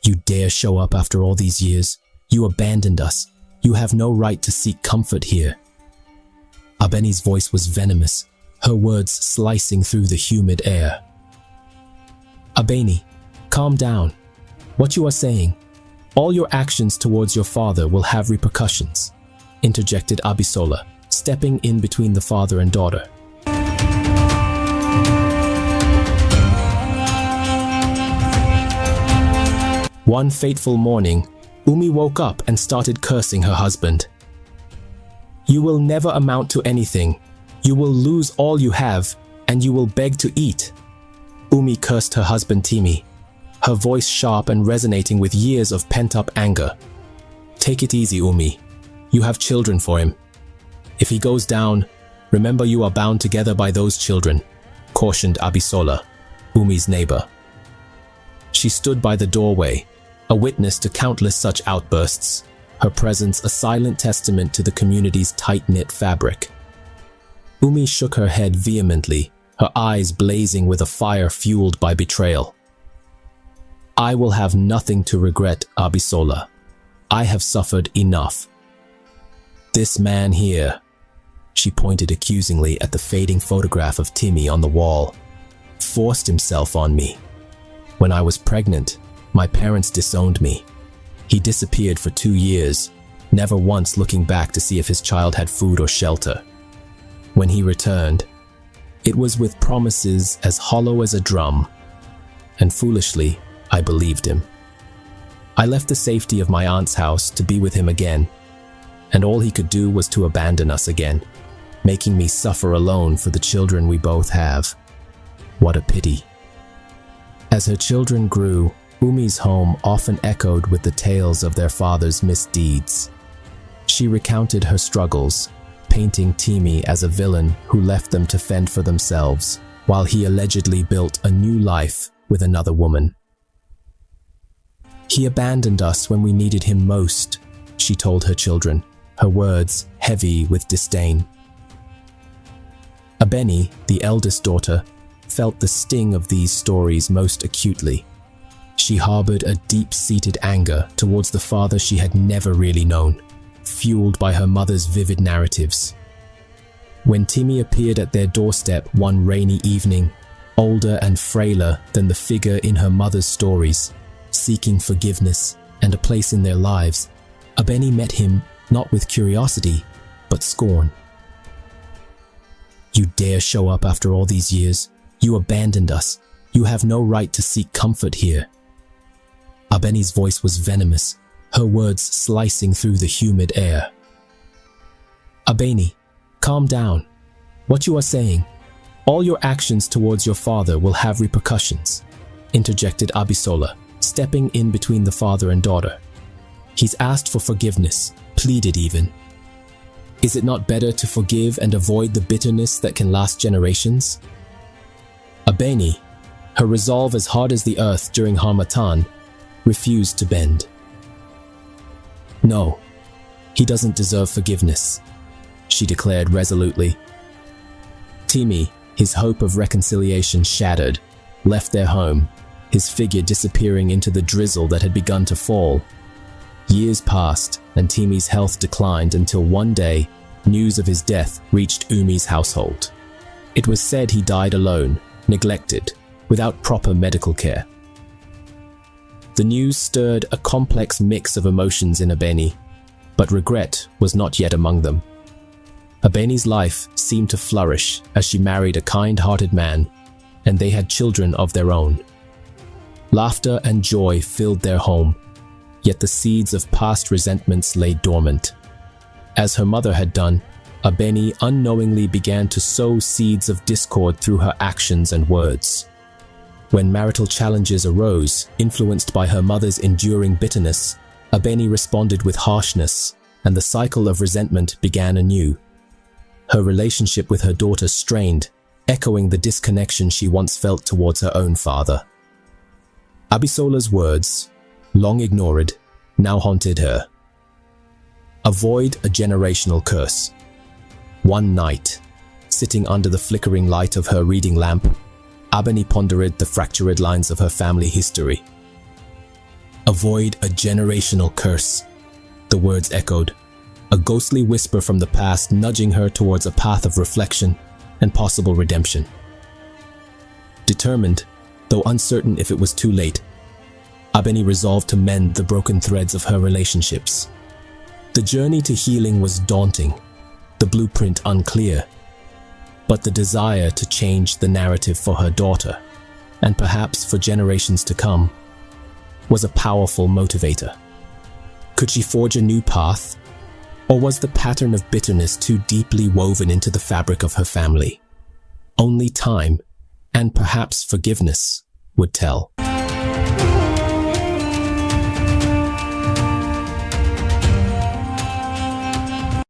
You dare show up after all these years? You abandoned us. You have no right to seek comfort here. Abeni's voice was venomous, her words slicing through the humid air. Abeni, calm down. What you are saying, all your actions towards your father will have repercussions, interjected Abisola, stepping in between the father and daughter. One fateful morning, Umi woke up and started cursing her husband. You will never amount to anything. You will lose all you have, and you will beg to eat. Umi cursed her husband Timi, her voice sharp and resonating with years of pent-up anger. Take it easy, Umi. You have children for him. If he goes down, remember you are bound together by those children, cautioned Abisola, Umi's neighbor. She stood by the doorway, a witness to countless such outbursts, her presence a silent testament to the community's tight-knit fabric. Umi shook her head vehemently, her eyes blazing with a fire fueled by betrayal. I will have nothing to regret, Abisola. I have suffered enough. This man here, she pointed accusingly at the fading photograph of Timi on the wall, forced himself on me. When I was pregnant, my parents disowned me. He disappeared for 2 years, never once looking back to see if his child had food or shelter. When he returned, it was with promises as hollow as a drum, and foolishly, I believed him. I left the safety of my aunt's house to be with him again, and all he could do was to abandon us again, making me suffer alone for the children we both have. What a pity. As her children grew, Umi's home often echoed with the tales of their father's misdeeds. She recounted her struggles, painting Timi as a villain who left them to fend for themselves, while he allegedly built a new life with another woman. He abandoned us when we needed him most, she told her children, her words heavy with disdain. Abeni, the eldest daughter, felt the sting of these stories most acutely. She harbored a deep-seated anger towards the father she had never really known, fueled by her mother's vivid narratives. When Timi appeared at their doorstep one rainy evening, older and frailer than the figure in her mother's stories, seeking forgiveness and a place in their lives, Abeni met him not with curiosity, but scorn. You dare show up after all these years? You abandoned us. You have no right to seek comfort here. Abeni's voice was venomous, her words slicing through the humid air. Abeni, calm down. What you are saying, all your actions towards your father will have repercussions, interjected Abisola, stepping in between the father and daughter. He's asked for forgiveness, pleaded even. Is it not better to forgive and avoid the bitterness that can last generations? Abeni, her resolve as hard as the earth during Harmattan, refused to bend. No, he doesn't deserve forgiveness, she declared resolutely. Timi, his hope of reconciliation shattered, left their home, his figure disappearing into the drizzle that had begun to fall. Years passed, and Timi's health declined until one day, news of his death reached Umi's household. It was said he died alone, neglected, without proper medical care. The news stirred a complex mix of emotions in Abeni, but regret was not yet among them. Abeni's life seemed to flourish as she married a kind-hearted man, and they had children of their own. Laughter and joy filled their home, yet the seeds of past resentments lay dormant. As her mother had done, Abeni unknowingly began to sow seeds of discord through her actions and words. When marital challenges arose, influenced by her mother's enduring bitterness, Abeni responded with harshness, and the cycle of resentment began anew. Her relationship with her daughter strained, echoing the disconnection she once felt towards her own father. Abisola's words, long ignored, now haunted her. Avoid a generational curse. One night, sitting under the flickering light of her reading lamp, Abeni pondered the fractured lines of her family history. Avoid a generational curse. The words echoed, a ghostly whisper from the past nudging her towards a path of reflection and possible redemption. Determined, though uncertain if it was too late, Abeni resolved to mend the broken threads of her relationships. The journey to healing was daunting, the blueprint unclear, but the desire to change the narrative for her daughter, and perhaps for generations to come, was a powerful motivator. Could she forge a new path, or was the pattern of bitterness too deeply woven into the fabric of her family? Only time, and perhaps forgiveness, would tell.